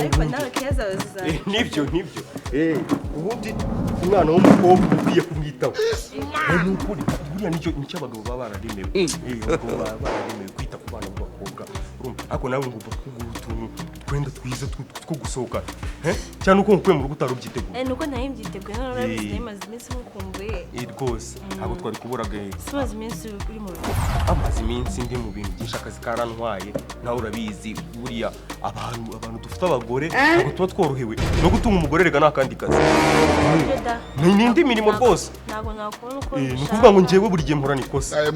ariko nawe keza uzaza nibyo ubundi umwana w'umukobwa ukwiye kumwitaho ni ukuri buriya nicyo abagabo baba bararemewe abagabo baba bararemewe kwita ku bana b'abakobwa ariko nawe ngomba kugura utuntu twenda twiza two gusohoka cyane uko nk'ukuye mu rugo utarubyiteguye nuko nayo mbyiteguye none urabizi maze iminsi mukumbuye rwose ntabwo twari kuburaga maze iminsi uri mu rugo amaze iminsi ndi mu bintu byinshi akazi karantwaye nawe urabizi buriya abantu dufite abagore ntabwo tuba tworohewe no gutunga umugore rega nta kandi kazi ni indi mirimo rwose ntabwo nakubona uko ni ukuvuga ngo njyewe buri gihe mpora nikosa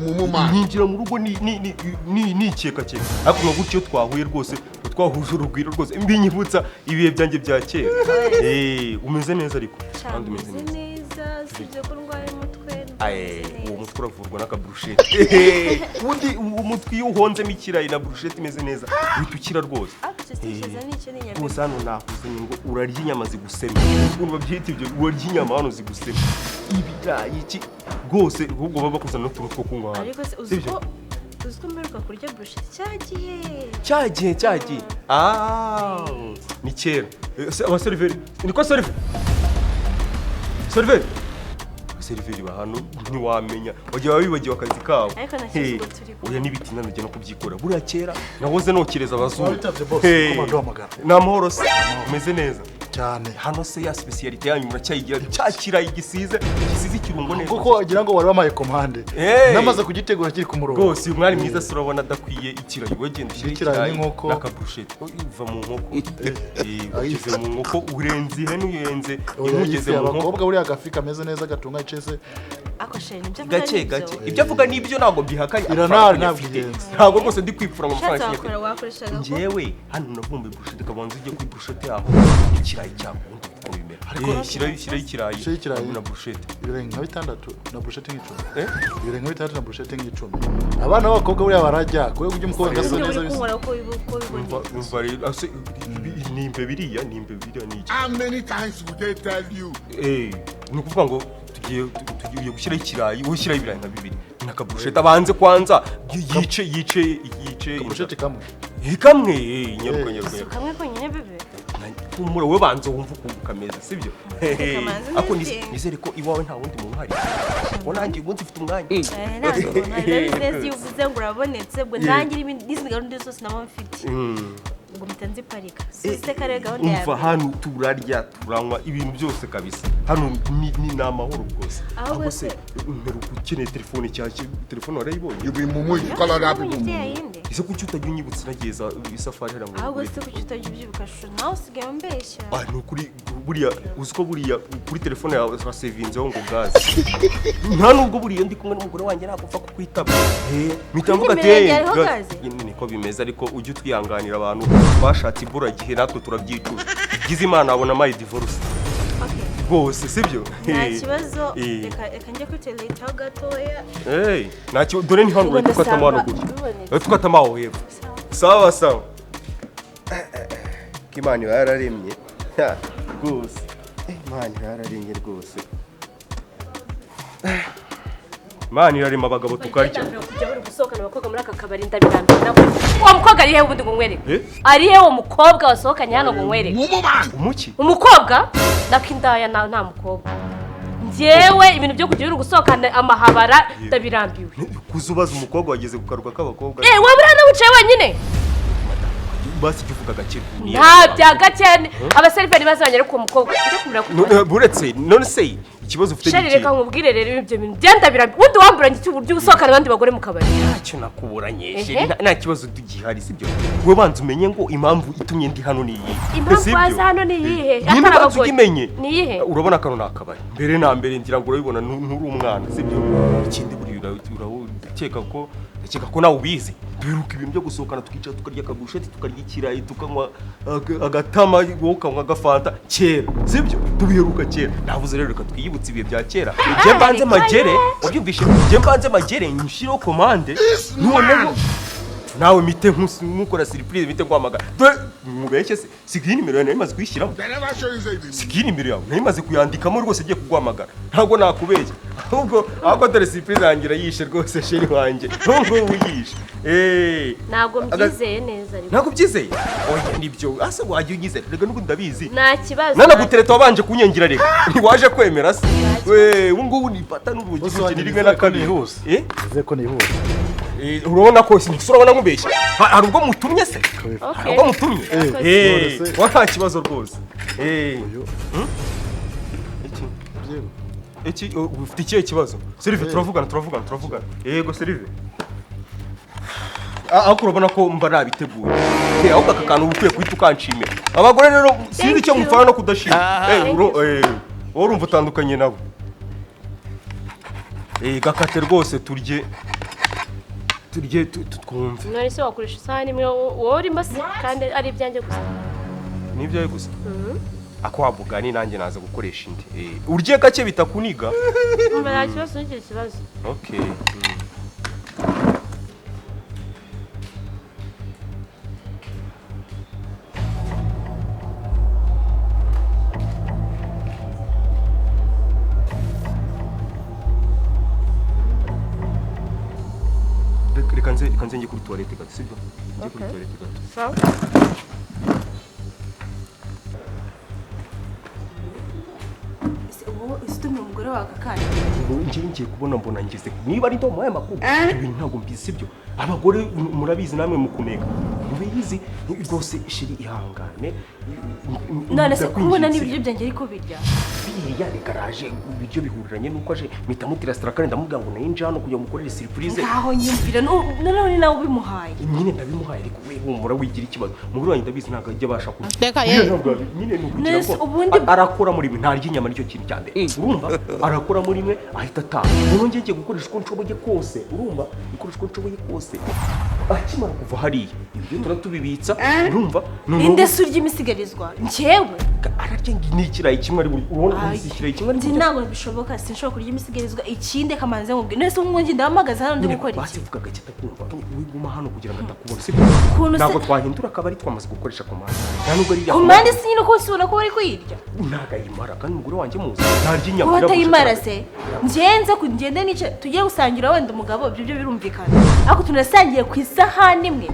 ninjira mu rugo nikeka ariko nka gutyo twahuye rwose twahuje urugwiro rwose mbinyibutsa ibihe byanjye bya kera umeze neza ariko kandi umeze neza usibye ko urwaye umutwe uwo mutwe uravurwa n'akaburusheti ubundi umutwe iyo uhonzemo ikirayi na burusheti imeze neza uhita ukira rwose rwose hano nakuzanye ngo urarya inyama zigusema ukuntu babyita ibyo urarya inyama hano zigusema ibirayi iki rwose ahubwo baba bakuzana n'utuntu two kunywa hano ariko uzi ko mperuka kurya burusheti cyagiye ni kera abaseriveri niko seriveri ba hano ntiwamenya bagiye bibagiwe akazi kabo oya n'ibiti nanajya no kubyikora buriya kera nahoze nokereza abazungu ni amahoro se umeze neza cyane hano se ya specialite yanyu muracyayigira cya kirayi gisize ikirungo neza kuko wagira ngo wari wamaye komande namaze kugitegura kiri ku murongo rwose uyu mwari mwiza se urabona adakwiye ikirayi wegenda ushyira ikirayi n'akaburusheti uva mu nkoko ugeze mu nkoko urenze ihene uyenze ugeze mu nkoko abakobwa buriya agafi kameze neza gatunga icese gake ibyo avuga nibyo ntabwo mbihakanye ntabwo rwose ndi kwipfura mu mafaranga njyewe hano navumbuye burusheti kabanza ujye kuri burusheti yaho ikirayi cyangwa uko bimera shyiraho ikirayi na burusheti ibirenga nka 6 na burusheti nk'icumi ibirenga nka 6 na burusheti nk'icumi abana b'abakobwa buriya barajya kuko ujye umukobwa gasa neza ni imbe biriya ni iki how many times would they tell you ni ukuvuga ngo tugiye gushyiraho ikirayi ushyiraho ibirayi nka 2 n'akaburusheti abanze kwanza yice burusheti kamwe nyaruka kamwe konyine bebe kumura we banze wumva ukuntu kameze sibyo ako nizere ko iwawe nta wundi muntu uhari ngo nanjye ubundi mfite umwanya neza iyo uvuze ngo urabonetse ubwo ntangira n'izindi gahunda zose naba mfite ngo mpita nziparika sise kare gahunda yawe hano turarya turanywa ibintu byose kabisa hano ni amahoro rwose ahubwo se mperuka ukeneye telefone cyashye telefone warayibonye you be mumu you call that people ise kuki utajya unyibutsa nageza isafari hera ngo ahubwo se kuki utajya ubyibuka shusho nawe usigaye mbeshya ni ukuri buriya uzi ko buriya kuri telefone yawe hasevinzeho ngo gaze nta nubwo buriya ndi kumwe n'umugore wanjye ntabwo upfa kukwitaba mpita mvuga ati niko bimeze ariko ujye utwihanganira abantu bashatse imburagihe natwe turabyicuza igize imana abona amayi divorce rwose sibyo nta kibazo reka njye kuri telefone aho gatoya nta kibazo dore ni hano urahita ukatamo hano gutya tukatamo aho hepfo sawa k'imana iba yararemye rwose imana iba yararemye rwose imana irarema abagabo tukarya kujya buri gusohokana abakobwa muri aka kabari ndabirambiwe nawe uwo mukobwa ari hehe ubundi ngo nkwereke ari hehe uwo mukobwa wasohokanye hano ngo nkwereke umuki umukobwa nakindaya nta mukobwa njyewe ibintu byo kujya buri gusohokana amahabara ndabirambiwe kuzubaza umukobwa wageze ku karuka k'abakobwa waba uri hano wicaye wenyine basi jya uvuga gake nta bya gake abaseriveri bazanye ariko uwo mukobwa ujya kumira ku buretse none se ikibazo ufite n'iki reka nkubwire rero ibyo bintu byenda birambi ubundi wamburanye iki uburyo usohokana abandi bagore mu kabari ntacyo nakuburanye nta kibazo tugihari sibyo we banza umenye ngo impamvu itumye ndi hano ni iyihe impamvu waza hano ni iyihe atari abagore ni iyihe urabona kano ni akabari mbere na mbere ngira ngo urabibona nturi umwana sibyo ikindi buriya urakeka ko nawe ubizi duheruka ibintu byo gusohokana tukicara tukarya akaburusheti tukarya ikirayi tukanywa agatama wowe ukanywa agafanta kera sibyo tubiheruka kera navuze rero reka twiyibutse ibihe bya kera njye mbanze magere wabyumvishe njye mbanze magere nyushireho komande noneho nawe mite nkukora surprise mite guhamagara dore mubeshye se sigiye nimero yawe narimaze kuyishyiramo sigiye nimero yawe narimaze kuyandikamo rwose agiye kuguhamagara ntabwo nakubeshya ahubwo dore surprise yangira yishe rwose sheri wanjye nubwo uyishe ntabwo mbyizeye neza ariko ntabwo byizeye oya nibyo ase wajye unyizera rega nuko ndabizi nta kibazo nanagutereta wabanje kunyengira reka ntiwaje kwemera se we ubu ngubu nifata n'urugi gukina rimwe na kabiri hose ko nihuse urabona ko urabona nk'ubeshya hari ubwo mutumye se hari ubwo mutumye nta kibazo rwose iki ufite ikihe kibazo Sylvie turavugana yego Sylvie ahubwo urabona ko mba nabiteguye ahubwo aka kantu ukwiye kuhita ukanshimira abagore rero sinzi icyo mupfana no kudashima wowe urumva utandukanye nabo gakate rwose turye twumve none se wakoresha isahani imwe wowe urimo se kandi ari ibyanjye gusa ni ibyawe gusa ako wabugani nanjye naza gukoresha indi urye gake bitakuniga nta kibazo n'icyo kibazo okay reka nze njye kuri toilette gato sibyo njye kuri toilette gato sawa Isitumye umugore wawe akakanya. Njye ngiye kubona mbona ngeze niba ari ndo muhaye makuru ibintu ntabwo mbizi sibyo abagore murabizi namwe mukuneka mubizi rwose shiri ihangane None se kubona n'ibiryo byanjye ariko birya biriya ni garage ibiryo bihuriranye nuko aje mpita mutira strakane ndamubwira ngo nayo nje hano kujya mukorera surprise aho nyumvira none nawe ubimuhaye nyine ndabimuhaye ariko we humura wigira ikibazo mugore wanjye ndabizi ntabwo ajya abasha kurya reka ye nyine nukugira ngo arakora muri mwe ntarya inyama nicyo kintu cya mbere urumva arakora muri mwe ahita ataha ubu ngiye gukoresha uko nshoboye kose urumva ikoresha uko nshoboye kose akimara kuva hariya ibyo turatubibitsa urumva inde surya imisigarizwa njyewe ararya n'ikirayi kimwe ari ubona ikirayi kimwe ari ntabwo bishoboka sinshobora kurya imisigarizwa ikinde kamanze ngo none se umwongi ndahamagaza hano ndi gukora iki basivugaga kitakumva wiguma hano kugira ngo atakubona sibyo ntabwo twahindura akabari twamaze gukoresha komande nta nubwo ari komande si nyine ko usubona ko bari kuyirya ntago ayimara kandi umugore wanjye muzi ntarya inyama ko batayimara se ngenze kugenda nice tugiye gusangira wenda umugabo ibyo birumvikana ariko tunasangiye ku isahani imwe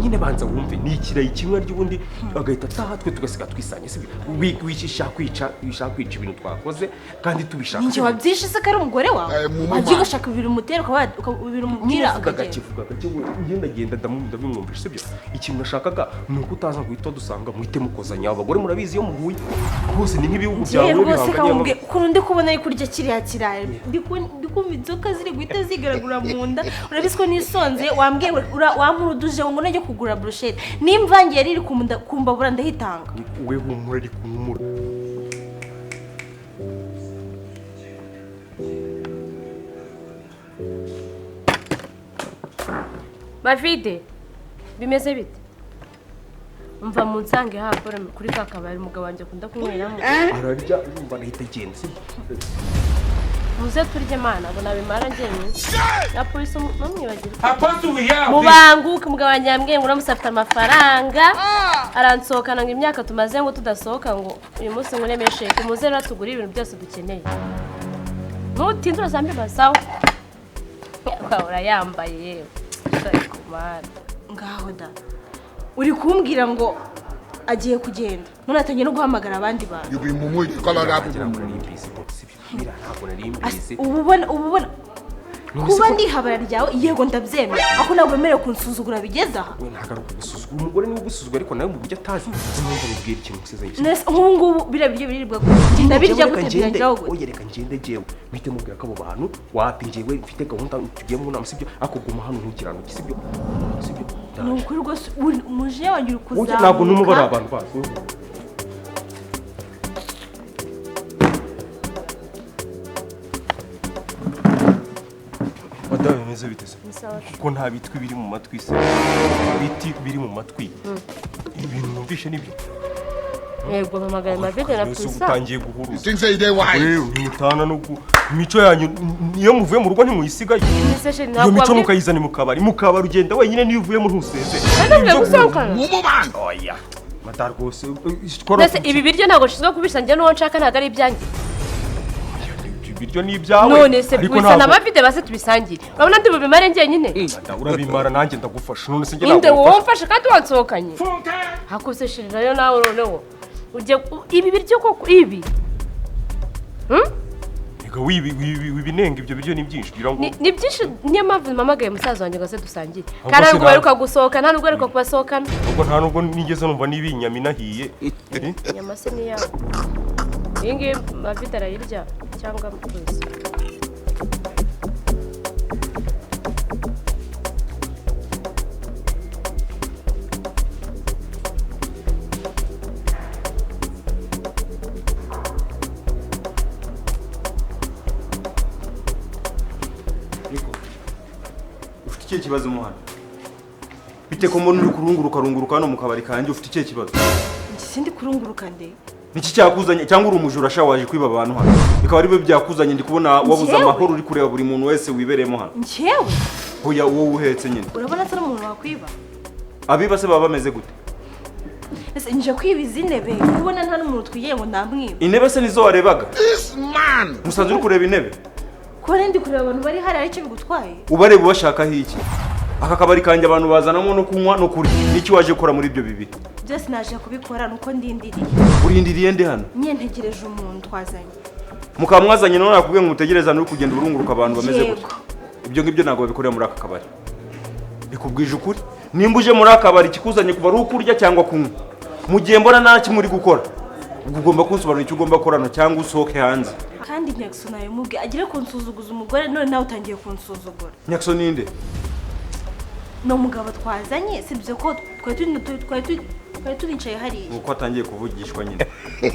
nyine banza wumve ni ikirayi kimwe ry'ubundi agahita ataha twe tugasiga twisanye sibyo wishaka kwica ibintu twakoze kandi tubishaka ninjye wabyishe se kari umugore wawe wagiye gashaka ibintu umutera ukabibira umubwira akakivuga ngenda ndabimwumvisha sibyo ikintu nashakaga ni uko utaza guhita dusanga muhite mukozanya abagore murabizi iyo muhuye rwose ni nk'ibihugu byawe bihanganye ukuntu ndi kubona ari kurya kiriya kirayi ndi kumva inzoka ziri guhita zigaragura mu nda urabizi ko nisonze wambwiye wampuruduje ngo najye kugura brochette nimvangiye riri kumbabura ndahitanga we humura ari kumura Bavide bimeze bite umva mu nsange hapora kuri ka kabari umugabo wanjye akunda kunyweramo ararya urumva arahita agenda sibyo muze turye mana ngo nabimara njyenyine na polisi namwibagirwa mubanguke umugabo wanjye yambwiye ngo uramutse afite amafaranga aransohokana ngo imyaka tumaze ngo tudasohoka ngo uyu munsi ngo nemeshe tumuze rero tugure ibintu byose dukeneye ntutinde urasambe basawa urayambaye yewe ngaho da uri kumbwira ngo agiye kugenda none atangiye no guhamagara abandi bantu You be mumu, you call out that ububona kuba ndihabara ryawe yego ndabyemera ako ntabwo wemerewe kunsuzugura bigeze aha ntabwo ari ukugusuzugura umugore niwe ugusuzugura ariko nawe mu buryo atazi mpamvu mubwira ikintu musezanye nk'ubu ngubu biriya biryo birirwa genda birya gutegeranyiraho gute oye reka ngende jewe mpite mubwira ko abo bantu wapi njyewe mfite gahunda tugiye mu nama sibyo ako guma hano ntukiranuke sibyo ni ukuri rwose umujinya wanjye uri kuzamuka ntabwo n'umubare abantu bazi Madame bimeze bite se kuko nta bitwi biri mu matwi se ibiti biri mu matwi ibintu numvishe nibyo yego mpamagara Mavide na Pulsa utangiye guhuruza You think say they wise? nimutana no imico yanyu iyo muvuye mu rugo ntimuyisigaye iyo mico mukayizana mu kabari ugenda wenyine niyo uvuyemo ntuseze Mumu man. oya mata rwose mbese ibi biryo ntabwo nshinzwe kubisha njye n'uwo nshaka ntabwo ari ibyanjye ibiryo ni ibyawe none se bisa n'abafite base tubisangire urabona ndi bubimare njyenyine urabimara nanjye ndagufasha none se njye inde wowe mfashe kandi wansohokanye hakose shirirayo nawe noneho ujye ibi biryo koko ibi Ega wibinenga ibyo biryo ni byinshi kugira ngo ni byinshi niyo mpamvu mpamagaye musaza wanjye ngo se dusangire kandi ntabwo baheruka gusohoka nta nubwo baheruka kubasohokana ubwo nta nubwo nigeze numva niba inyama inahiye inyama se ni yawe iyi ngiyi mavide arayirya cyangwa mutuzi Ikihe kibazo muhana bite ko mbona uri kurunguruka hano mu kabari kanjye ufite ikihe kibazo sindi kurunguruka nde niki cyakuzanye cyangwa uri umujura shawaje kwiba abantu hano bikaba ari byo byakuzanye ndi kubona wabuze amahoro uri kureba buri muntu wese wibereyemo hano njyewe hoya wowe uhetse nyine urabona atari umuntu wakwiba abiba se baba bameze gute ese nje kwiba izi ntebe ubona nta n'umuntu twigiye ngo ndamwiba intebe se nizo warebaga This man! musanze uri kureba intebe kuba ndi kureba abantu bari hari aricyo bigutwaye ubareba ubashakaho iki aka kabari kanjye abantu bazanamo no kunywa no kurya niki waje gukora muri ibyo bibiri byose naje kubikora nuko ndindiriye urindiriye nde hano nye ntegereje umuntu twazanye mukaba mwazanye none nakubwiye ngo mutegereza no kugenda urunguruka abantu bameze Yego. gute ibyo ngibyo ntabwo babikorera muri aka kabari bikubwije ukuri nimba uje muri aka kabari kikuzanye kuva ari ukurya cyangwa kunywa mu gihe mbona nta kimwe uri gukora ubwo ugomba kunsobanurira icyo ugomba gukorana cyangwa usohoke hanze kandi Nyakso nawe mubwe agire kunsuzuguza umugore none nawe utangiye kunsuzugura Nyakso ninde ni umugabo twazanye sibyo ko twari turicaye hariya uko atangiye kuvugishwa nyine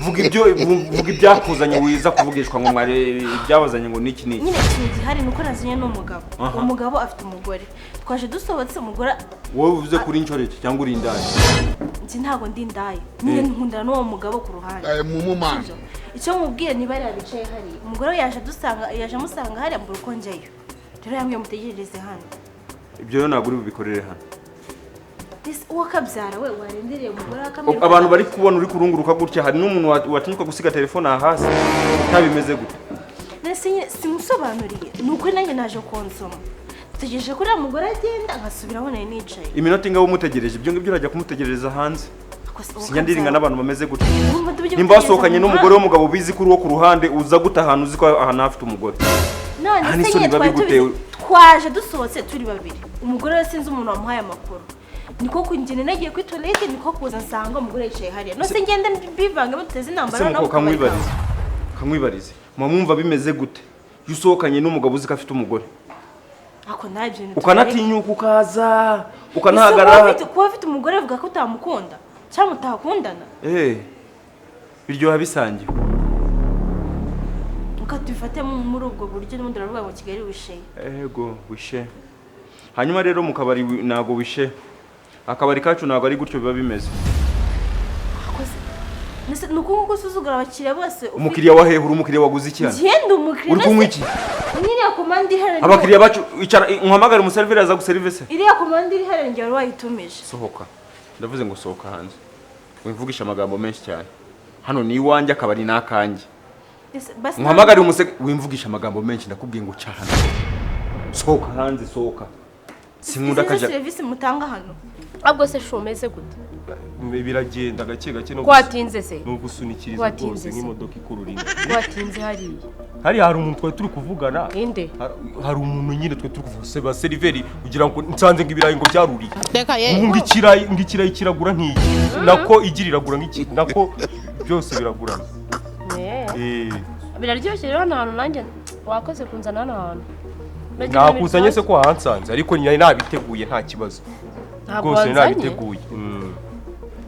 vuga ibyakuzanye wiza kuvugishwa ngo mwari ibyabazanye ngo niki niki nyine ikintu gihari ni uko nazanye n'umugabo umugabo afite umugore twaje dusohotse umugore wowe uvuze kuri inshoreke cyangwa uri indaya nzi ntabwo ndi indaya nyine nkundana n'uwo mugabo ku ruhande Mumu man. Sibyo? icyo mubwiye niba yari abicaye hariya umugore we yaje amusanga hariya mbura uko njyayo rero yambwiye mutegerereze hano ibyo rero ntabwo uri bubikorere hano uwo kabyara we warindiriye umugore akamera abantu bari kubona uri kurunguruka gutya hari n'umuntu watinyuka gusiga telefone aha hasi ntabimeze gute nese simusobanuriye ni uko nanjye naje konsoma dutegereje ko uriya mugore agenda nkasubiraho nari nicaye iminota ingaho umutegereje ibyo ngibyo urajya kumutegereza hanze sinyandiringa n'abantu bameze gutya nimba wasohokanye n'umugore w'umugabo bizi kuri wo ku ruhande uza gute ahantu uzi ko ahantu hafite umugore none se nyine twaje dusohotse turi babiri umugore we sinzi umuntu wamuhaye amakuru niko kungene nagiye kuri toilette niko kuza nsanga umugore yicaye hariya nose ngende bivanga muteze intambara no kamwibarize mwumva bimeze gute yusohokanye n'umugabo uzi ko afite umugore ako nabyo ukanatinyuka ukaza ukanahagarara kuba afite umugore avuga ko utamukunda cyangwa utakundana biryoha bisangiwe ukatubifate muri ubwo buryo n'ubundi uravuga ngo Kigali wishe yego wishe hanyuma rero mu kabari ntago wishe akabari kacu ntabwo ari gutyo biba bimeze ni uko nguko usuzugura abakiriya bose umukiriya wahehura umukiriya waguze iki hano ngenda umukiriya uri kunywa iki iriya komande ihari abakiriya bacu icara nkuhamagare umuseriveri aza guserivise iriya komande iri hariya njye wari wayitumije sohoka ndavuze ngo sohoka hanze wivugisha amagambo menshi cyane hano ni iwanjye akabari n'akanjye nkuhamagare wimvugisha amagambo menshi ndakubwiye ngo cyane sohoka hanze sohoka sinkunda kaja serivisi mutanga hano ahubwo se shumeze gute biragenda gake gake no kwatinze se no gusunikiriza rwose nk'imodoka ikururira kwatinze hariya hari umuntu twari turi kuvugana inde hari umuntu nyine twari turi kuvuga ba seriveri kugira ngo nsanze ngo ibirayi ngo byaruriye ubu ngikirayi kiragura nk'iki nako igiragura nk'iki nako byose biragurana biraryoshye rero hano hantu nanjye wakoze kunzana hano hantu nakuzanye se ko hansanze ariko nyine nabiteguye nta kibazo rwose nabiteguye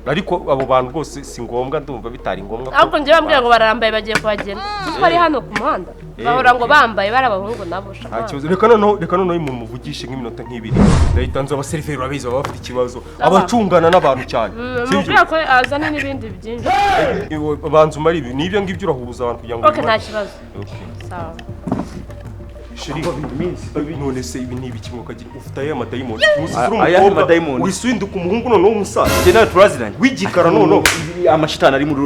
ariko abo bantu rwose si ngombwa ndumva bitari ngombwa ahubwo njye bambwira ngo bararambaye bagiye kuhagera kuko ari hano ku muhanda bahora ngo bambaye bari abahungu nabo reka noneho muvugishe nk'iminota nk'ibiri leta nzi abaseriveri urabizi baba bafite ikibazo abacungana n'abantu cyane mubwira ko azana n'ibindi byinshi banza umara ibi n'ibyo ngibyo urahuza abantu kugira ngo nta kibazo sawa none se ibi ni ibiki mukagira ufite aya madayimoni aya umukobwa wiswinduka umuhungu noneho umusaza njye nawe turaziranye wigikara noneho amashitani ari muri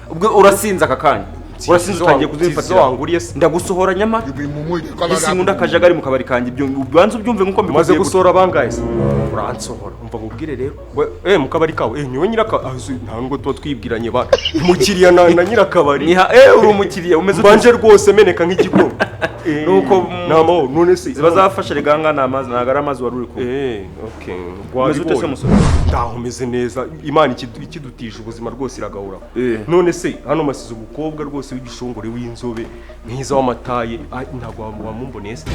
ubwo urasinze aka kanya urasinze utangiye kuzifatira wanguriye se ndagusohora nyamara isi nkunda akajagari mu kabari kanjye ibyo ubanza ubyumve nkuko maze gusohora bangaye se uransohora umva nkubwire rero mu kabari kawe niwe nyiraka ntabwo tuba twibwiranye ba umukiriya na nyirakabari uri umukiriya umeze ubanje rwose meneka nk'igikoma nuko namo none se bazafasha reganga n'amazi nagara amazi wari uri ko okay umeze ute se musore ndaho umeze neza imana ikidutije ubuzima rwose iragahura none se hano masize umukobwa rwose w'igishongore w'inzobe mwiza w'amataye ntabwo wamumboneye se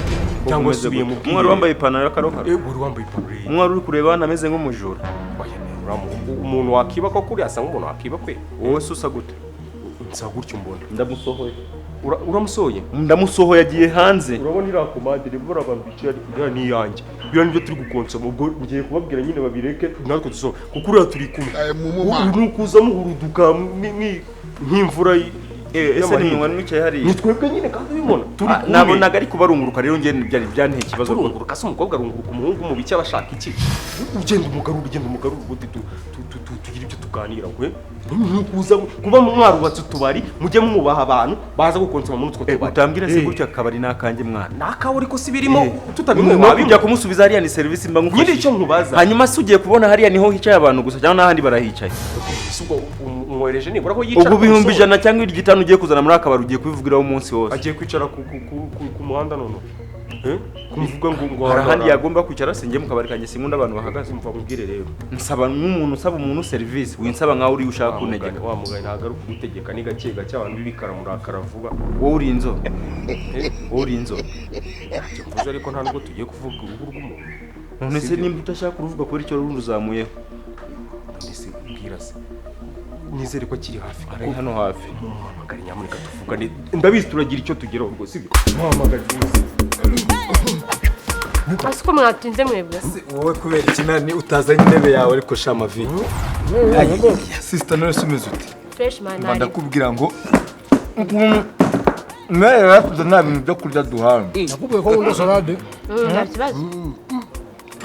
cyangwa subiye mu umwari wambaye ipantaro y'akarokaro wari wambaye ipantaro umwari uri kureba hano ameze nk'umujura umuntu wakiba ko kuri asa nk'umuntu wakiba kwe wowe se usa gute nsa gutyo mbona ndamusohoye uramusohoye ndamusohoye agiye hanze urabona iriya komande rero barabambiciye ariko ni iyanjye biriya nibyo turi gukonsoma ubwo ngiye kubabwira nyine babireke natwe dusohoke kuko uriya turi kumwe nukuza muhuruduka nk'imvura ese ni mwe mwicaye hariya ni twebwe nyine kandi ubibona turi kumwe nabonaga ariko barunguruka rero njye byari byanteye ikibazo kurunguruka se umukobwa arunguruka umuhungu mu biki abashaka iki ugenda umugarura ubundi tugira ibyo tuganira we ntukuza kuba mwarubatse utubari mujye mwubaha abantu baza gukonsoma muri utwo tubari utambwira se gutya akabari n'akanjye mwana nakawe ariko si birimo tutabimwe wabijya kumusubiza hariya ni service mba ngufashe nyine icyo nkubaza hanyuma se ugiye kubona hariya niho hicaye abantu gusa cyangwa n'ahandi barahicaye umwohereje nibura ko yicara ubwo ibihumbi 100 cyangwa 500 ugiye kuzana muri akabari ugiye kwivugiraho umunsi wose agiye kwicara ku muhanda none kumvuga ngo hari ahandi yagomba kwicara se njye mu kabari kanjye sinkunda abantu bahagaze mva mubwire rero nsaba nk'umuntu usaba umuntu service winsaba nkaho uri ushaka kuntegeka wa mugani ntabwo ari ukugutegeka ni gake gake abantu bibikara murakara vuba wowe uri inzo wowe uri inzo mvuze ariko nta nubwo tugiye kuvuga uruhu rw'umuntu none se nimba utashaka kuruvuga kubera icyo rundi uzamuyeho ndetse ubwira se nizere ko kiri hafi ari hano hafi muhamagare nyamuneka tuvugane ndabizi turagira icyo tugeraho rwose sibyo muhamagare rwose Asiko mwatinze mwebwe wowe kubera ikinani utazanye intebe yawe ariko shama vi sister none sumeze ute fresh man ari ndakubwira ngo nawe rafuza nta bintu byo kurya duhana nakubwiye ko nkunda salade nta kibazo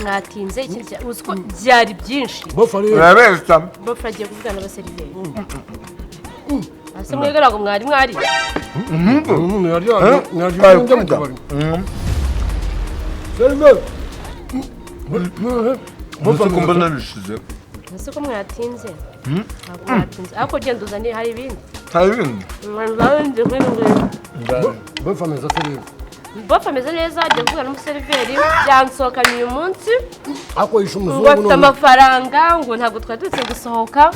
mwatinze ikindi uziko byari byinshi urabeshya bofa agiye kuvugana n'abaseriveri ase mwegera ngo mwari ntiyaryamye njya mu kabari seriveri bofa kumva nabishize ese ko mwatinze ntabwo mwatinze ariko genda uzanire hari ibindi hari ibindi mwarinze bofa ameze ate rero bofa ameze neza agiye kuvugana n'umuseriveri byansohokanye uyu munsi ariko yishe umuzungu ngo afite amafaranga ngo ntabwo twari dutse gusohoka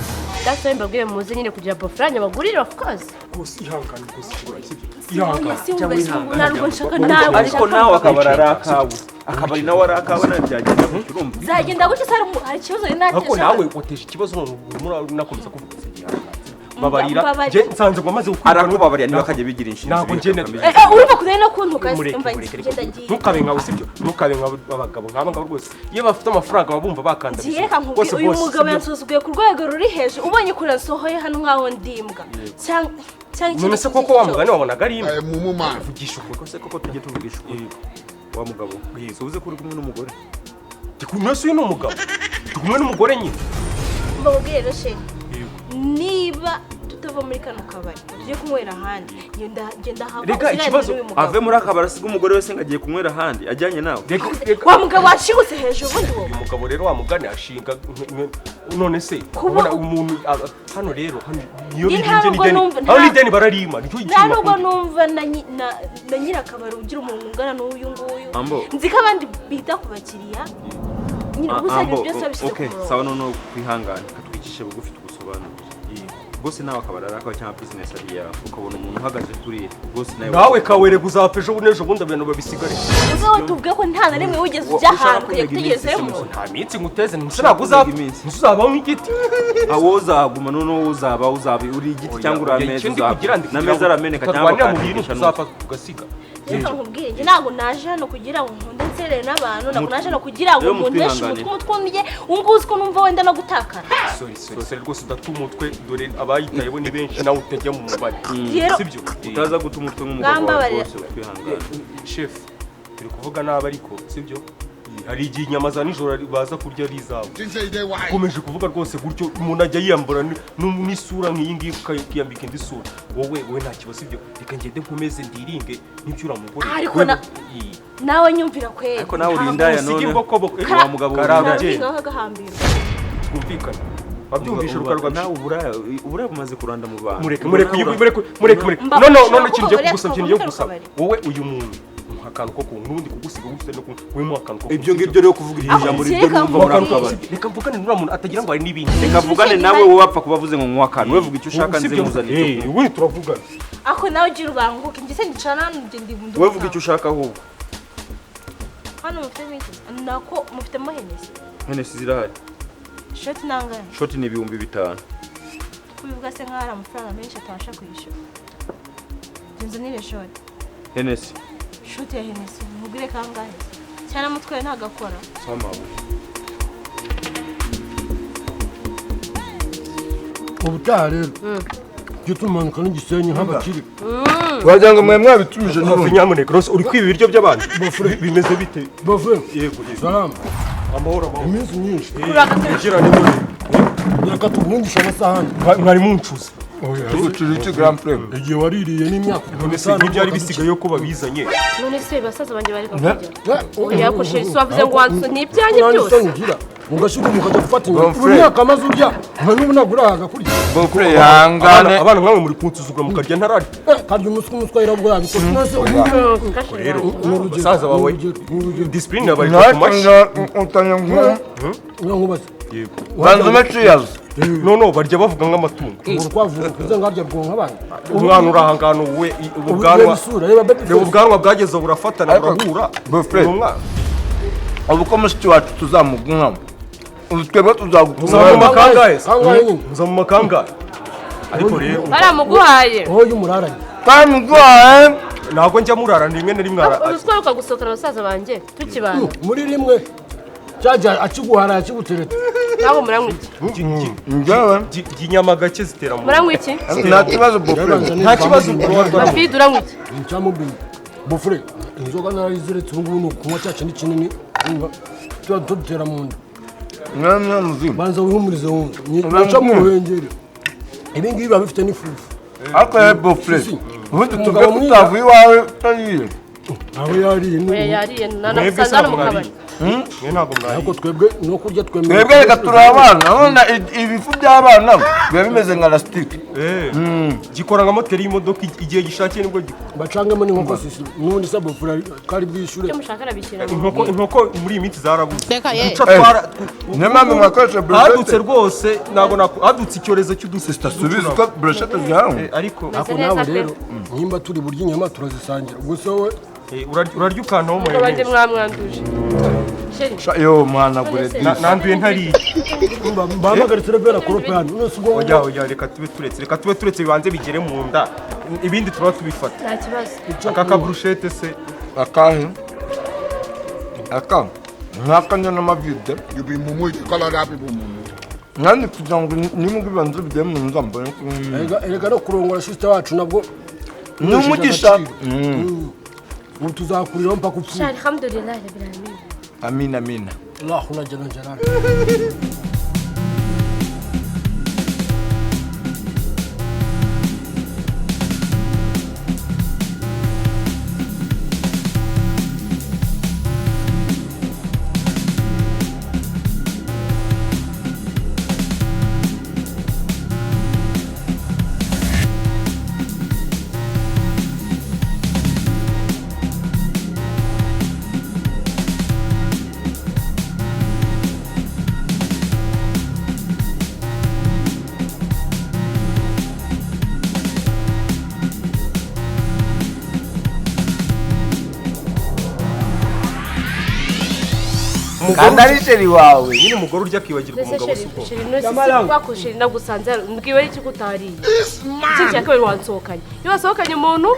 that's mbabwiye muze nyine kugira amafaranga bagurire of course rwose ihangane rwose ariko nawe akabari ari akawe akabari nawe ari akawe nawe byagenda gutyo urumva zagenda gutyo hari ikibazo ariko nawe wateje ikibazo murakomeza kuvuga babarira je nsanze ngo maze gukora arakubabarira niba kajye bigira inshinzi ntabwo ngene urumva kudene no kuntuka simva ngenda ngiye ntukabe nkawe sibyo ntukabe nk'abagabo nk'abangabo rwose iyo bafite amafaranga babumva bakandamiza reka nkubwire uyu mugabo yansuzuguye ku rwego ruri hejuru ubonye ko nasohoye hano nkaho ndimbwa cyangwa none se koko wa mugani wabonaga ari imbwa vugisha ukuri kose koko tujye tuvugisha ukuri wa mugabo uze kuri kumwe n'umugore ndi kumwe se uyu ni umugabo ndi kumwe n'umugore nyine mbabwire rero sheri niba tutava muri kano kabari ugiye kunywera ahandi genda hava reka ikibazo ave muri akabari asiga umugore wese ngo agiye kunywera ahandi ajyanye nawe wa mugabo washigutse hejuru ubundi wowe uyu mugabo rero wa mugani ashinga none se kubona umuntu hano rero niyo n'ideni bararima nicyo nta nubwo numva na nyirakabari ugira umuntu ungana n'uyu nguyu nzi ko abandi bita ku bakiriya nyine gusa ibyo byose babishyize ku murongo sawa noneho kwihangana katwicishe bugufi tugusobanurire rwose nawe akabari ari akawe cyangwa business ari yawe ukabona umuntu uhagaze kuriya rwose nawe kawerega uzapfa ejo n'ejo bundi abantu babisigare uzawe tuvuge ko nta na rimwe wigeze ujya ahantu kugira kutegerezemo nta minsi nguteze ntabwo uzapfa uzabaho nk'igiti awo uzaguma noneho uzaba uri igiti cyangwa uri ameza uzaba n'ameza arameneka cyangwa akandikisha uzapfa ugasiga reka nkubwire njye ntabwo naje hano kugira ngo nkunde nserere n'abantu ntabwo naje hano kugira ngo nkundeshe umutwe ndye unguzi ko numva wenda no gutakara sorry rwose udata umutwe dore abayitaye bo ni benshi nawe utajya mu mubare sibyo utaza guta umutwe nk'umugabo wawe rwose twihangane chef turi kuvuga nabi ariko sibyo hari igihe inyama za nijoro baza kurya ari izabo ukomeje kuvuga rwose gutyo umuntu ajya yiyambura n'isura nk'iyi ngiyi ukiyambika indi sura wowe nta kibazo ibyo reka ngende nkomeze ndiringe n'ibyura mugore ariko nawe nyumvira kweli ariko nawe urindaya none wa mugabo karagahambira twumvikana wabyumvisha rukarwa nawe ubura bumaze kuranda mu bantu mureke none kinje kugusaba wowe uyu muntu akantu ko kundi kugusiga gufite no wemo akantu ko ibyo ngibyo rero kuvuga ijambo ryo numva murakabara reka mvugane n'ura muntu atagira ngo ari nibindi reka mvugane nawe wowe wapfa kubavuze ngo nkwa akantu we vuga icyo ushaka nze muzanire we turavugana ako nawe ugira ubanguke njye se nicana nje ndi bundu we vuga icyo ushaka ahubwo hano mufite miki nako mufite Henesi zirahari shoti nangana shoti ni 5,000 kubivuga se nkara amafaranga menshi atabasha kwishyura nzanire shoti Henesi shoti ya Henesi mugire kangahe cyane mutwe ntagakora sama ubutaha rero jya tumanuka n'igisenyi nk'abakiri wagira ngo mwe mwabitumije n'ubu nyamuneka rose uri kwiba ibiryo by'abantu bimeze bite bafure yego salama amahoro iminsi myinshi kugira ni muri reka tubundisha amasahani mwari muncuza ubucuruzi iki grand frame igihe waririye n'imyaka none ntibyari bisigaye ko babizanye none se basaza banjye bari kurya oya ko sheri wavuze ngo wansu ni ibyanjye byose ugashyuka mukajya gufata inyuma imyaka amaze urya nka n'ubu ntabwo urahaga kurya bofre yangane abana mwamwe muri kunsuzugura mukarya ntarari karya umuswa irabwo yabikoze nose rero umusaza wawe discipline bari ku mashi utanyangwa nkubaze banzume cheers no barya bavuga nk'amatungo urukwavu kuze ngarya bwonka abana umwana uri ahangano we ubwanwa bwageze burafatana burahura bofre uko mushiki wacu tuzamugunga twebwe tuzamu makangahe tuzamu makangahe ariko rero baramuguhaye oyo umuraranye tamuguhaye ntabwo njya murarana rimwe na rimwe urutwaruka gusohokana abasaza banjye tukibana muri rimwe cyajya akiguhara yakigutereta ntabwo muranywa iki njyewe inyama gake zitera mu muranywa iki nta kibazo bofre nta kibazo bafide uranywa iki ncamubiri bofre inzoga nariziretse ubu ngubu ni ukunywa cya kindi kinini tuba dutera mu nda mwana muzima banza wihumurize wumva nica mu ruhengeri ibi ngibi biba bifite n'ifufu ariko ya bofre ubundi tuvuge ko utavuye iwawe utariye aho yariye oya yariye nanasanze hano mu kabari ntabwo mwari ariko twebwe no kurya twebwe reka turi abana urabona ibifu by'abana biba bimeze nka lasitike gikora nka moteri y'imodoka igihe gishakiye nibwo bacangamo n'inkoko sisi n'ubundi se bofre kari bwishyure icyo mushaka arabishyira inkoko muri iyi minsi zarabuze niyo mpamvu mwakoresha hadutse rwose ntabwo hadutse icyorezo cy'udusisita subiza uko brochette zihawe ariko nawe rero nimba turi burya inyama turazisangira gusa wowe urarya ukantaho ngo bande mwamwanduje yo mwana gure nanduye ntariye bahamagaritse revera korope hano oya reka tube turetse bibanze bigere mu nda ibindi tuba tubifata nta kibazo aka kabrushete se akahe aka nkakanya n'amavide nandi kugira ngo nimwe bibanze bigere mu nda mbone erega no kurongora sister wacu nabwo n'umugisha ubu tuzakuriraho mpaka upfuye alhamdulillah rabbil alamin amina amina Allahumma jalla jalal kandi ari sheri wawe nyine umugore urya akibagirwa umugabo suko wakushiri nagusanze mbwiwe iki kutariye iki cya kabiri wansohokanye iyo wasohokanye umuntu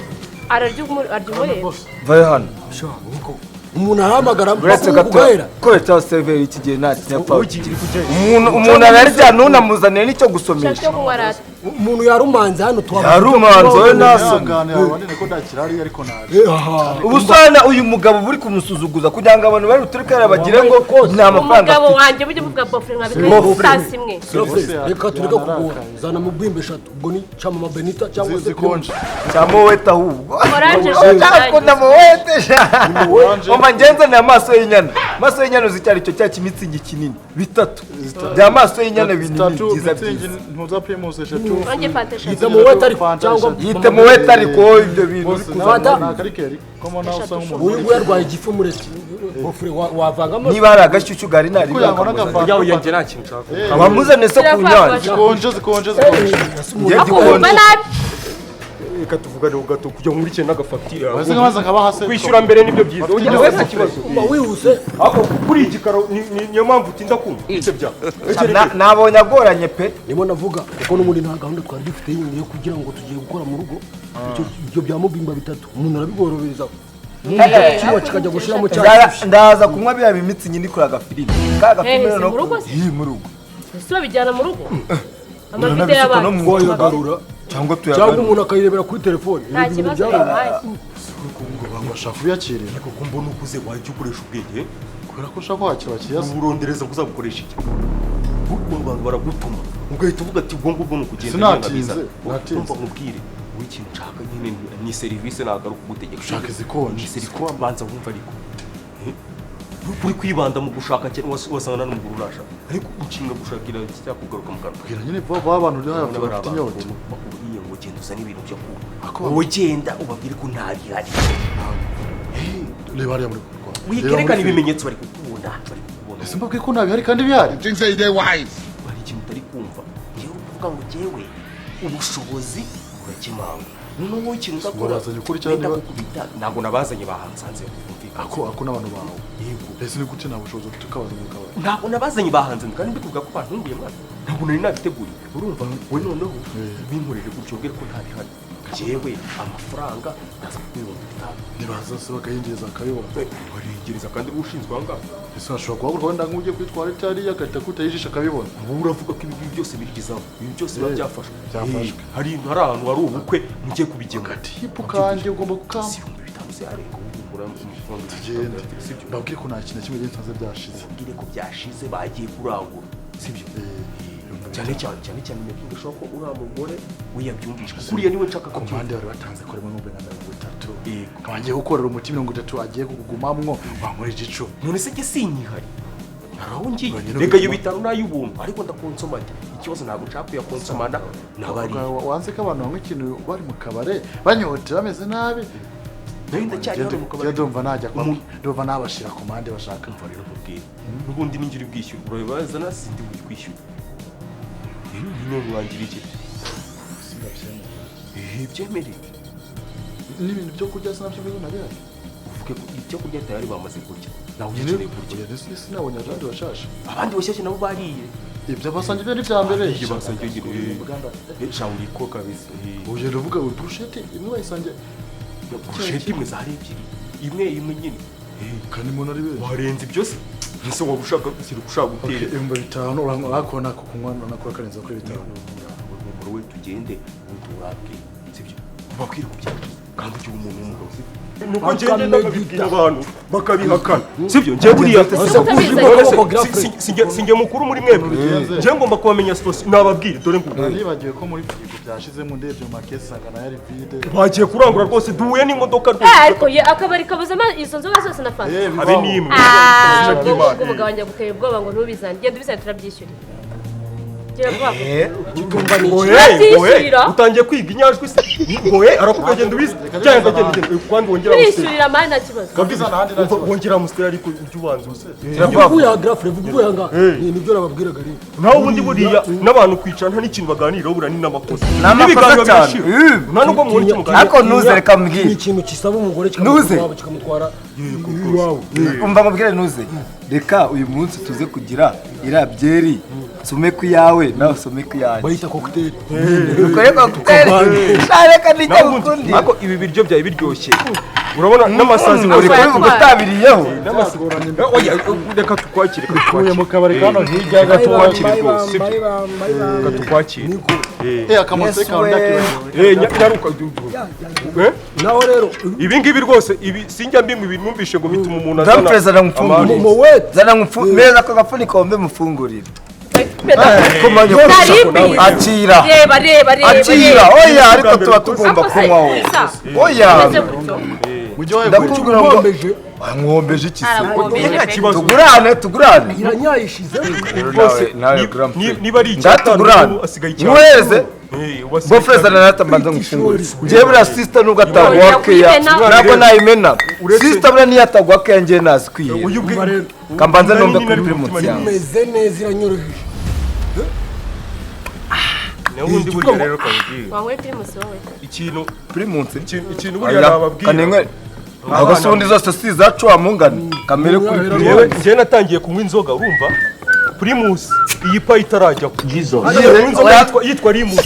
ararya umureba vayo hano umuntu ahamagara uretse gato kuretse seriveri iki gihe nta kinyapfa umuntu ararya ntunamuzanire n'icyo gusomesha cyo kunywa rata umuntu yarumanze hano yarumanze we naso ngane abandi ko ndakirari ariko naje ubusana uyu mugabo buri kumusuzuguza kugira ngo abantu bari utureka bagire ngo nta mafaranga umugabo wanjye bujye buvuga bofre nkabikasi imwe reka tureka kugora zana mu bwimbe 3 ubwo ni chama Benita cyangwa se zikonje cyamo weta ahubwo orange akunda mu wetesha umva ngenza ni amaso y'inyana maso y'inyana zicyari cyo cya kimitsingi kinini bitatu bya maso y'inyana binini byiza byiza ntuza primus eshatu onge fantesha yita mu weta ariko cyangwa yite mu weta ariko ibyo bintu kuvata nakarikeri komo nawe usanga umuntu uyu yarwaye igifu mureke bofre wavangamo niba ari agashyushyu gari nari yawe yanjye nta kintu nshaka abamuzane se ku nyanja zikonje akumva nabi reka tuvugane gato kujya muri cyo n'agafatira base nkamaza nkabahase kwishyura mbere nibyo byiza ujya wese kibazo wihuse ako kuri igikaro niyo mpamvu utinda kumva icyo bya nabonye agoranye pe nibo navuga kuko n'ubundi nta gahunda twari dufite yindi yo kugira ngo tugiye gukora mu rugo ibyo bya mubimba bitatu umuntu arabigororeza kiba kikajya gushiramo cyane ndaza kunywa bya bimitsi nyine kuri agafirime kaga filime no mu rugo ese babijyana mu rugo amafite y'abantu ngoyagarura cyangwa umuntu akayirebera kuri telefone nta kibazo yabaye bashaka uyakire ariko ko mbona ukuze wajya ukoresha ubwenge kubera ko ushaka kwakira abakiriya urondereza ngo uzagukoresha iki abantu baragutuma ugahita uvuga ati ubwo ngubwo ni ukugenda sinatinze umva nkubwire w'ikintu nshaka nyine ni serivisi ntabwo ari ukugutegeka ushaka izikonje serivisi banza wumva ariko uri kwibanda mu gushaka wasanga n'umuguru urashaka ariko inshinga gushakira cyakugaruka mu kanwa bwira nyine vuba abantu uri hafi bafite inyota bakubwiye ngo genda uzane ibintu byo kuba wowe genda ubabwire ko nta bihari reba hariya muri wikerekana ibimenyetso bari kukubona ese mbabwiye ko nta bihari kandi bihari hari ikintu utari kumva ngewe uvuga ngo ngewe ubushobozi burakemanga noneho wowe ikintu uzakora wenda kukubita ntabwo nabazanye bahansanze ako n'abantu bawe yego ese ni gute nta bushobozi ufite ukabazanye ukabazanye ntabwo nabazanye bahanze kandi mbikuvuga ko bantunguye mwana ntabwo nari nabiteguye urumva we noneho binkorere gutyo ubwire ko nta bihari jewe amafaranga ndaza kubibona nibaza se bakayinjiriza akabibona baringereza kandi ushinzwe aha ngaha ese ashobora guhaguruka wenda nk'ugiye kwitwara itariya agahita akutaho ijisho akabibona ubu uravuga ko ibi byose birigizaho ibi byose biba byafashwe hari ahantu hari ubukwe mugiye kubigemura agatipu kandi ugomba kukamba si 500 se ariko tugende mbabwire ko nta kintu na kimwe gisanzwe byashize mbwire ko byashize bagiye kurangura sibyo cyane nyakindi ushobora ko uriya mugore we yabyumvisha kuriya niwe nshaka ko abandi bari batanze ko rimwe n'umwe na 30 kabangiye gukorera umuti 30 agiye kugumamwo wankorera 10 none se ke sinyihari naraho ngiye reka iyo bitaro nayubuntu ariko ndakonsomanya ikibazo ntabwo nshaka kuyakonsomana nabari wanze ko abantu bamwe ikintu bari mu kabare banyotera bameze nabi ndumva najya ndumva nabashira ku mpande bashaka mva rero kubwira n'ubundi ningira ubwishyura urabibaza nasindi buri kwishyura none wangira iki byemere n'ibintu byo kurya sinabyo bibona bihari uvuge ko ibyo kurya tayari bamaze kurya nawe ukeneye kurya sinabonye abandi bashasha abandi bashyashya nabo bariye ibyo basangiye ibyo ni bya mbere iyo basangiye shawuri ko kabisa ugenda uvuga ngo brushete imwe bayisangiye brushete imwe zari ebyiri imwe nyine kandi umuntu ari benshi warenze ibyo se ese waba ushaka gutera ibihumbi 5 urakona ko kunywa nakora karenza kuri 5 wowe tugende uturabwe sibyo ubabwire ku byacu kandi ujye umuntu w'umugabo nuko ngende ndabibwira abantu bakabihakana sibyo njye buriya sinjye mukuru muri mwebwe njye ngomba kubamenya sitosi nababwire dore ngo nibagiwe ko muri firigo byashizemo ndebye mu makesi sangana yari vide bagiye kurangura rwose duhuye n'imodoka ariko akabari kabuzamo izo nzoga zose na fanta abe nimwe ubwo umugabo wanjye aguteye ubwoba ngo ntubizane genda ubizane turabyishyurira utangiye kwiga inyajwi se ngoye arakubwira genda ubizi cyangwa ndagenda kwandi wongera turishyurira amani nta kibazo wongera amusiteri ariko ujye ubanza vuga grafre vuga nga nibyo nababwiraga rero naho ubundi buriya n'abantu kwicara nta n'ikintu baganiraho bura ni n'amakosa n'ibiganiro cyane nta nubwo muri cyo muganira ariko nuze reka mbwire ni ikintu kisaba umugore kikamutwara iwawe umva mbwire nuze reka uyu munsi tuze kugira irabyeri sume ku yawe nawe sume ku yawe bayita cocktail ukoreka cocktail reka nijya ukundi ariko ibi biryo byawe biryoshye urabona n'amasazi uri kubivuga utabiriyeho oya reka tukwakire uye mu kabari kano hirya gato tukwakire akamose kawe nyaruka naho rero ibi ngibi rwose ibi sinjya mbimwe ibintu numvishe ngo bituma umuntu azana zana mfungurira zana mfungurira ako gafuniko mbe mufungurira akira akira oya ariko tuba tugomba kunywaho oya ndakubwira ngo mwombeje iki se tugurane iranyayishize rwose niba ari ndatugurane muheze bofreza nanatambanza ngufungurira ngiye buriya sister nubwo atagwa keya ntabwo nayimena sister buriya niyo atagwa keya ngiye nazikwiye kambanza nombe kuri primus yawe imeze neza iranyoroheje n'ubundi buryo rero kabwira wawe primus wowe ikintu primus ikintu burya nababwira aho sundi zose si zacu amungana kamere kuri yewe ngiye natangiye kunywa inzoga urumva primus iyi pa itarajya ku gizo yitwa rimus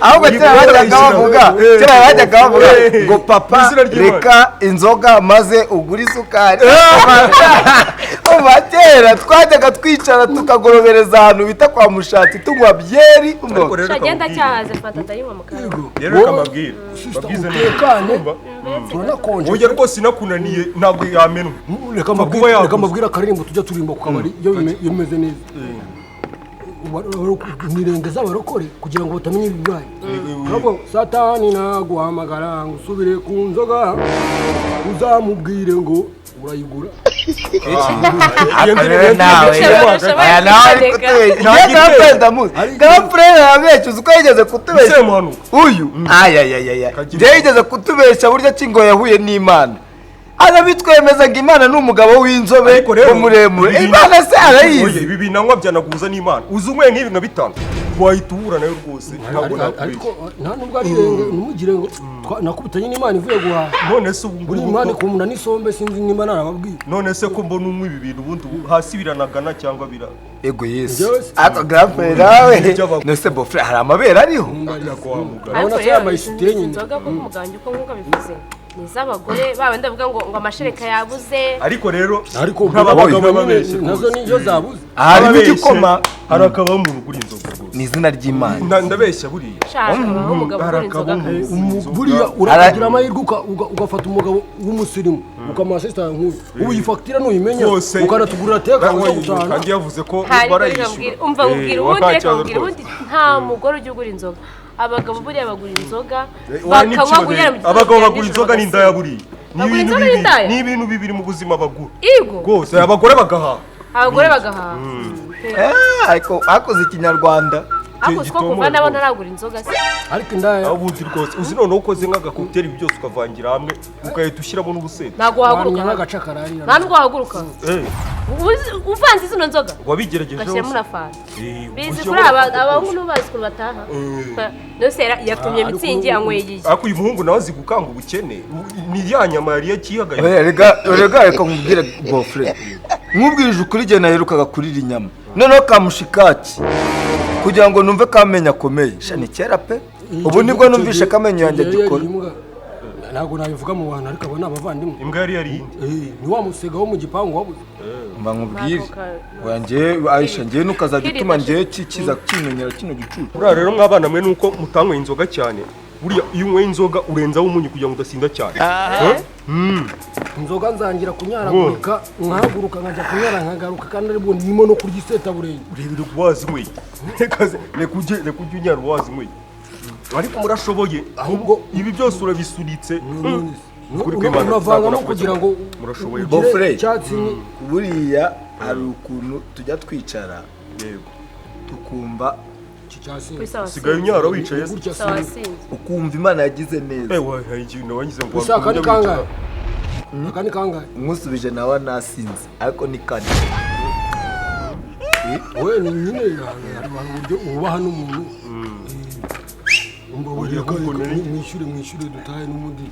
ahubwo bajyaga bavuga ngo papa reka inzoga maze ugura isukari uva kera twajyaga twicara tukagorobereza ahantu bita kwa mushati tunywa byeri agenda cyahaze fata ndayinywa mu kanwa rero kamabwira babwize neza turanakonje oya rwose nakunaniye ntabwo yamenwa reka mbabwira akaririmbo tujya turimba ku kabari iyo bimeze neza nirengeza abarokore kugira ngo batamenya ibibaye ntabwo satani naguhamagara ngo usubire ku nzoga uzamubwire ngo urayigura uko yigeze kutubeshya uyu njye yigeze kutubeshya burya kingo yahuye n'imana arabitwemeza ngo imana ni umugabo w'inzobe muremure imana se arayizi ibi binanywa byanaguza n'imana uzi umwe nk'ibi nka bitanu wahita uhura nayo rwose ariko nta nubwo ari numugire ngo nakubitanye n'imana ivuye guhaha none se ubu buri imana ikumuna n'isombe sinzi niba narababwiye none se ko mbona unywa ibi bintu ubundi hasi biranagana cyangwa bira ego yesu ako grandpere nawe nose bofre hari amabere ariho urabona se yamayisitire nyine inzoga ko umuganje uko nkuko bivuze nizabagore bawe ndavuga ngo amashereka yabuze ariko rero nk'abagabo nyine nazo niyo zabuze hari n'igikoma hari akaba mu ruguri inzoga ni izina ry'Imana ndabeshya buriya buriya uragira amahirwe ugafata umugabo w'umusirimu ukamasesita nk'uyu ubu iyi fagitire nuyimenya ukanatugurira teka kandi yavuze ko barayishyura umva nkubwira ubundi reka nkubwira ubundi nta mugore ujya ugura inzoga abagabo buriya bagura inzoga bakanywa guhera mu abagabo bagura inzoga n'indaya buriya ni ibintu bibiri mu buzima bagura igo rwose abagore bagahaha ariko hakoze ikinyarwanda hakoze ko kuva nabo ntaragura inzoga se ariko indaya ubundi rwose uzi noneho ukoze nk'agakokuteri byose ukavangira hamwe ugahita ushyiramo n'ubusenda ntabwo wahaguruka n'agaca kararira nta nubwo wahaguruka uvanze zino nzoga wabigerageje ugashyiramo na fanta bizi kuri abahungu n'ubazi ukuntu bataha nose yatumye mitsingi anyweye ariko uyu muhungu nawe azi gukanga ubukene ni ya nyama yari yakihagaye reka nkubwire bofre nkubwirije ukuri igihe naherukaga kurira inyama noneho kamushikaki kugira ngo numve kamenya akomeye shani kera pe ubu nibwo numvishe kamenyo yanjye gikora ntabwo nabivuga mu bantu ariko abo ni abavandimwe imbwa yari yarinde ni wa musega wo mu gipangu wabuze mba nkubwire wanjye Aisha ngiye nukazajya utuma ngiye kiza kimenyera kino gicucu buriya rero mwabana mwe nuko mutanyweye inzoga cyane buriya iyo unyweye inzoga urenzaho umunyu kugira ngo udasinda cyane inzoga nzangira kunyaragurika nkahaguruka nkajya kunyara nkagaruka kandi aribwo ndimo no kurya iseta burenge urebere ku wazinyweye reka ujye unyara wazinyweye ariko murashoboye ahubwo ibi byose urabisunitse uravangamo kugira ngo bofre buriya hari ukuntu tujya twicara tukumva usigaye unyara wicaye ukumva Imana yagize neza usaka ni kangahe akani kangahe umusubije nawe nasinze ariko ni kane we ni nyine uburyo ubaha n'umuntu mwishyure dutahe n'ubundi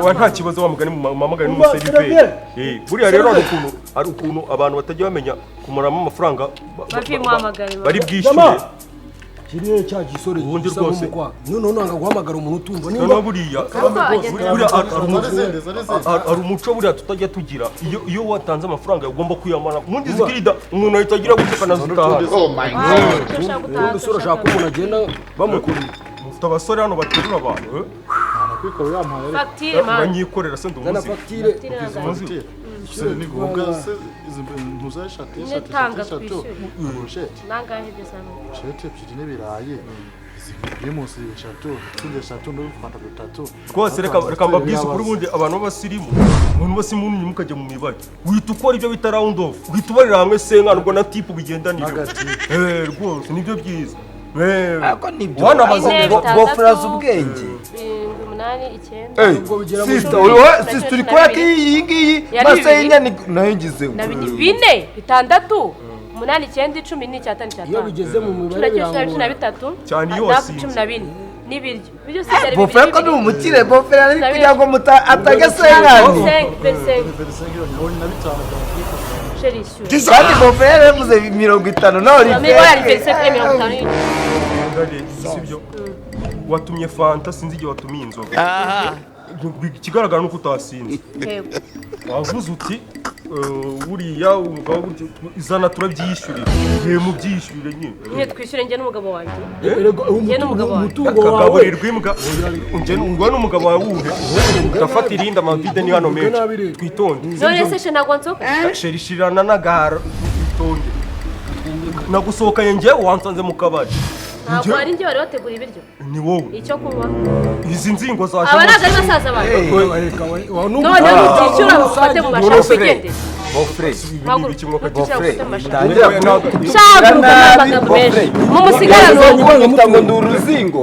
wa nta kibazo wamugane mamagane n'umuseriveri buriya rero hari ukuntu abantu batajya bamenya kumuramo amafaranga bari bwishyure kiriye cya gisore ubundi gisa rwose nk'umukwa none nanga guhamagara umuntu utumva noneho buriya hari umuco buriya tutajya tugira iyo watanze amafaranga ugomba kuyamara ubundi zikirida umuntu ahita agira gutekana zitahana ubundi usore ashaka ko umuntu agenda bamukurira mufite abasore hano baterura abantu kwikorera yampaye fagitire mani banyikorera se zana ndumuzi fagitire se ni ngombwa se izi ntuzashate Netanga twishyure. burushete nangahe byose burushete ebyiri n'ibirayi primus eshatu tundi eshatu n'urufanta rutatu rwose reka mbabwize kuri ubundi abantu b'abasirimu umuntu wese munini mukajya mu mibare wihita ukora ibyo bita round off wihita ubarira hamwe senkana ubwo na tipu bigendanira rwose nibyo byiza ariko nibyo wanabaze bofuraza ubwenge 8 9 sisita turi kubera ko iyi ngiyi base y'inyani nayo ngizeho na 4 6 8 9 10 n'icya iyo bigeze mu mibare birangora cyane yose 12 n'ibiryo byose byari bofura ko ni umukire bofura ari kugira ngo atage senkani kandi bofura yaremuze 50 naho sibyo watumye fanta sinzi igihe watumiye inzoga ikigaragara nuko utasinze wavuze uti buriya umugabo izana turabyishyurira igihe mu byishyurire nyine twishyure njye n'umugabo wanjye umutungo wawe kagaburirwa imbwa ngo n'umugabo wawe wuhe ugafata irindi amavide ni hano menshi twitonde none se ntabwo nsohoka sherishirana n'agahara twitonde nagusohokanye njye wansanze mu kabari ntabwo ari njye wari wategura ibiryo ni wowe icyo kunywa izi nzingo zaje aba ntabwo ari basaza bawe none mutishyura mufate mu mashaka ugende ndi uruzingo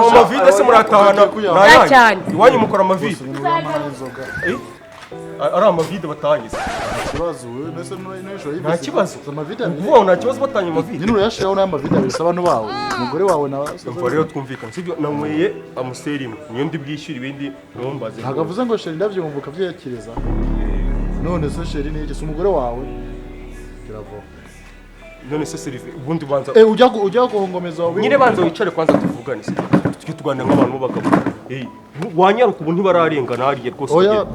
amavide se muratahana cyane iwanyu mukora amavide ari amavide batangiza nta kibazo uvuga nta kibazo batanye amavide nyine urayashiraho n'amavide abisa abantu bawe umugore wawe na umva rero twumvikana sibyo nanyweye amuseri imwe niyo ndi bwishyura ibindi ntumbaze ntabwo avuze ngo sheri ndabyumva ukabyiyakiriza none se sheri ni iki si umugore wawe kiravo none se serive ubundi banza ujya guhongomeza wawe nyine banza wicare kwanza tuvugane sibyo tujye tuganira nk'abantu b'abagabo wanyaruka ubu ntibararengana hariya rwose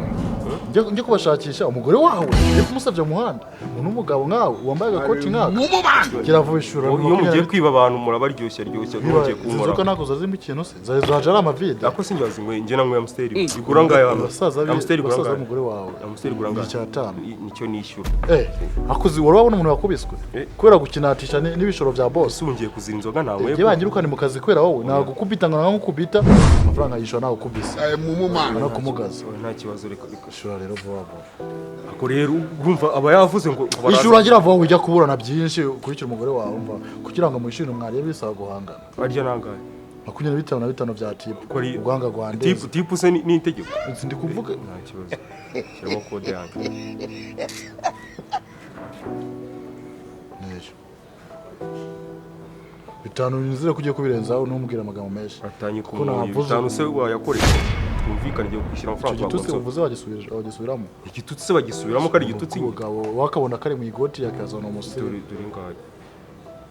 njye kubashakisha umugore wawe njye kumusabye mu muhanda umuntu w'umugabo nkawe wambaye agakoti nkako kiravuye ishura iyo mugiye kwiba abantu murabaryoshya mugiye kunkora inzoka nako zazimo ikintu se zaje ari amavide ako sinjye wazinyweye njye nanyweye amusiteri igura ngayo amusiteri igura ngayo umugore wawe amusiteri igura ngayo icyatanu nicyo nishyura akuzi wari wabona umuntu wakubiswe kubera gukinatisha n'ibishoro bya boss ungiye kuzira inzoga nawe njye bangirukane mu kazi kubera wowe nagukubita ngo nkukubita amafaranga yishura nawe ukubise no kumugaza nta kibazo reka ishura rero vuba ako rero urumva aba yavuze ngo ishura agira vuba ujya kuburana byinshi ukurikira umugore wawe umva kugira ngo mwishire mwariye bisaba guhangana arya nangaye 25 bya tipu ugwanga gwandeze tipu se ni itegeko ndi kuvuga nta kibazo cyangwa kode yanjye bitanu nizire kugiye kubirenzaho numbwira amagambo menshi atanye ku bitanu se wayakoresha twumvikane igiye kwishyura amafaranga igitutsi uvuze wagisubiramo igitutsi se bagisubiramo ko ari igitutsi umugabo wakabona kare mu igoti yakazana umusore dore ngayo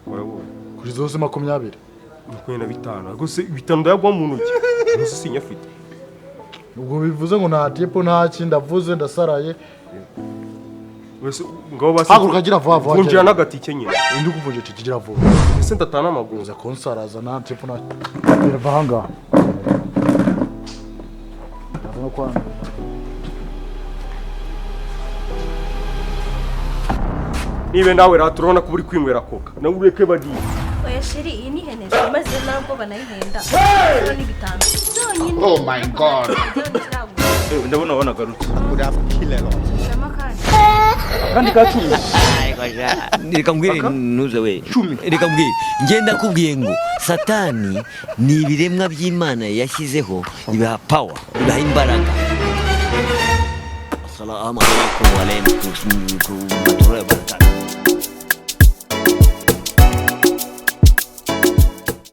warabona kuri zose 20 25 gusa bitanu ndayagwa mu ntoki gusa sinyafite ubwo bivuze ngo nta tipu nta kindi avuze ndasaraye wese ngabo basi haguruka gira vuba vuba vunjira n'agatike nyine ndi kuvunjira kigira vuba ese ndatana amaguru za konsaraza nta tipu nta bavanga no kwanga nibe nawe raturona ko uri kwinywera koka nawe ureke bagiye oya sheri iyi ni hene maze nabwo banayihenda ni bitanu Oh my god. ndabona wanagarutse kandi kacumi reka mbwire ntuze we reka mbwire ngenda kubwiye ngo satani ni ibiremwa by'Imana yashyizeho bibaha power bibaha imbaraga. Assalamu alaikum wa rahmatullahi wa barakatuh.